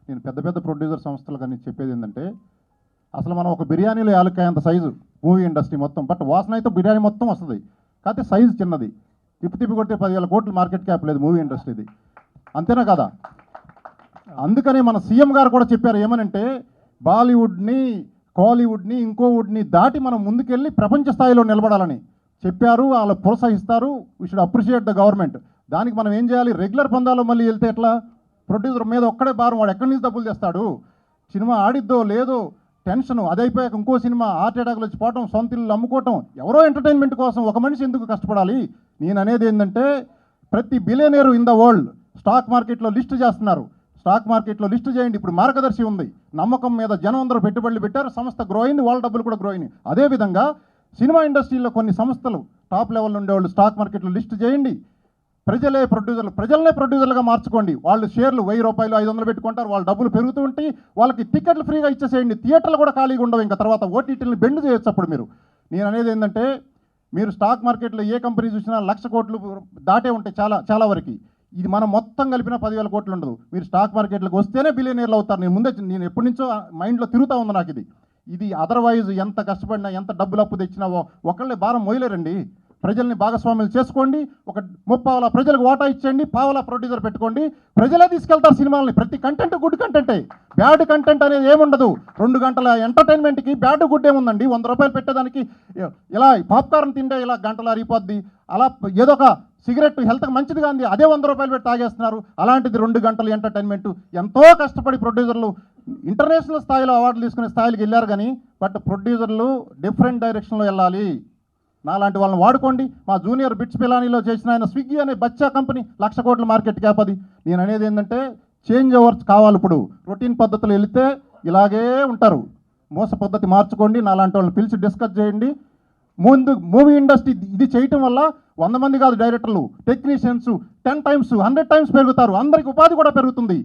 నేను పెద్ద పెద్ద ప్రొడ్యూసర్ సంస్థలు కానీ చెప్పేది ఏంటంటే, అసలు మనం ఒక బిర్యానీలో యాలక్కాయ అంత సైజు మూవీ ఇండస్ట్రీ మొత్తం, బట్ వాసన అయితే బిర్యానీ మొత్తం వస్తుంది, కాకపోతే సైజు చిన్నది. తిప్పి తిప్పి కొడితే 10,000 కోట్ల మార్కెట్ క్యాప్ లేదు మూవీ ఇండస్ట్రీది, అంతేనా కదా? అందుకనే మన సీఎం గారు కూడా చెప్పారు ఏమనంటే, బాలీవుడ్ని, కాలీవుడ్ని, ఇంకోవుడ్ని దాటి మనం ముందుకెళ్ళి ప్రపంచ స్థాయిలో నిలబడాలని చెప్పారు. వాళ్ళు ప్రోత్సహిస్తారు. We should appreciate the government. దానికి మనం ఏం చేయాలి? రెగ్యులర్ పందాలో మళ్ళీ వెళ్తే ఎట్లా? ప్రొడ్యూసర్ మీద ఒక్కడే భారం, వాడు ఎక్కడి నుంచి డబ్బులు తెస్తాడు? సినిమా ఆడిద్దో లేదో టెన్షన్, అది అయిపోయాక ఇంకో సినిమా హార్ట్ అటాక్లు వచ్చి పోవటం, సొంత ఇల్లు అమ్ముకోవటం, ఎవరో ఎంటర్టైన్మెంట్ కోసం ఒక మనిషి ఎందుకు కష్టపడాలి? నేను అనేది ఏంటంటే, ప్రతి billionaire in the world stock మార్కెట్లో లిస్ట్ చేస్తున్నారు. స్టాక్ మార్కెట్లో లిస్ట్ చేయండి. ఇప్పుడు మార్గదర్శి ఉంది, నమ్మకం మీద జనం అందరూ పెట్టుబడులు పెట్టారు, సంస్థ గ్రో అయింది, వాళ్ళ డబ్బులు కూడా గ్రో అయినాయి. అదేవిధంగా సినిమా ఇండస్ట్రీలో కొన్ని సంస్థలు టాప్ లెవెల్ ఉండేవాళ్ళు స్టాక్ మార్కెట్లో లిస్ట్ చేయండి. ప్రజలనే ప్రొడ్యూసర్లుగా మార్చుకోండి. వాళ్ళు షేర్లు 1000 రూపాయలు 500 పెట్టుకుంటారు, వాళ్ళ డబ్బులు పెరుగుతూ ఉంటాయి, వాళ్ళకి టికెట్లు ఫ్రీగా ఇచ్చేసేయండి. థియేటర్లు కూడా ఖాళీగా ఉండవు. ఇంకా తర్వాత ఓటీటీలను బెండ్ చేయొచ్చు. అప్పుడు నేను అనేది ఏంటంటే, మీరు స్టాక్ మార్కెట్లో ఏ కంపెనీ చూసినా 1,00,000 కోట్లు దాటే ఉంటాయి చాలా వరకు. ఇది మనం మొత్తం కలిపిన 10,000 కోట్లు ఉండదు. మీరు స్టాక్ మార్కెట్లకు వస్తేనే బిలియనీర్లు అవుతారు. నేను ఎప్పటి నుంచో మైండ్లో తిరుగుతూ ఉంది నాకు ఇది అదర్వైజ్ ఎంత కష్టపడినా, ఎంత డబ్బులు అప్పు తెచ్చినావో ఒకళ్ళే భారం మోయలేరండి. ప్రజల్ని భాగస్వాములు చేసుకోండి. ఒక 30 ప్రజలకు వాటా ఇచ్చేయండి, 1/2 ప్రొడ్యూసర్ పెట్టుకోండి. ప్రజలే తీసుకెళ్తారు సినిమాలని. ప్రతి కంటెంట్ గుడ్ కంటెంటే, బ్యాడ్ కంటెంట్ అనేది ఏముండదు. 2 గంటల ఎంటర్టైన్మెంట్కి బ్యాడ్ గుడ్ ఏముందండి? 100 రూపాయలు పెట్టేదానికి ఇలా పాప్కార్న్ తింటే ఇలా గంటలు అరిగిపోద్ది. అలా ఏదో ఒక సిగరెట్ హెల్త్కి మంచిది కాదు, అదే 100 రూపాయలు పెట్టి తాగేస్తున్నారు. అలాంటిది 2 గంటలు ఎంటర్టైన్మెంట్. ఎంతో కష్టపడి ప్రొడ్యూసర్లు ఇంటర్నేషనల్ స్థాయిలో అవార్డులు తీసుకునే స్థాయికి వెళ్ళారు. కానీ బట్ ప్రొడ్యూసర్లు డిఫరెంట్ డైరెక్షన్లో వెళ్ళాలి. నాలాంటి వాళ్ళని వాడుకోండి. మా జూనియర్ బిట్స్ పిలానీలో చేసిన ఆయన స్విగ్గీ అనే బచ్చా కంపెనీ 1,00,000 కోట్ల మార్కెట్ క్యాప్ అది. నేను అనేది ఏంటంటే, చేంజ్ ఓవర్స్ కావాలి. ఇప్పుడు రొటీన్ పద్ధతులు వెళితే ఇలాగే ఉంటారు. మోస పద్ధతి మార్చుకోండి. నాలాంటి వాళ్ళని పిలిచి డిస్కస్ చేయండి. ముందు మూవీ ఇండస్ట్రీ ఇది చేయటం వల్ల 100 మంది కాదు డైరెక్టర్లు, టెక్నీషియన్స్ 10 times 100 times పెరుగుతారు. అందరికి ఉపాధి కూడా పెరుగుతుంది.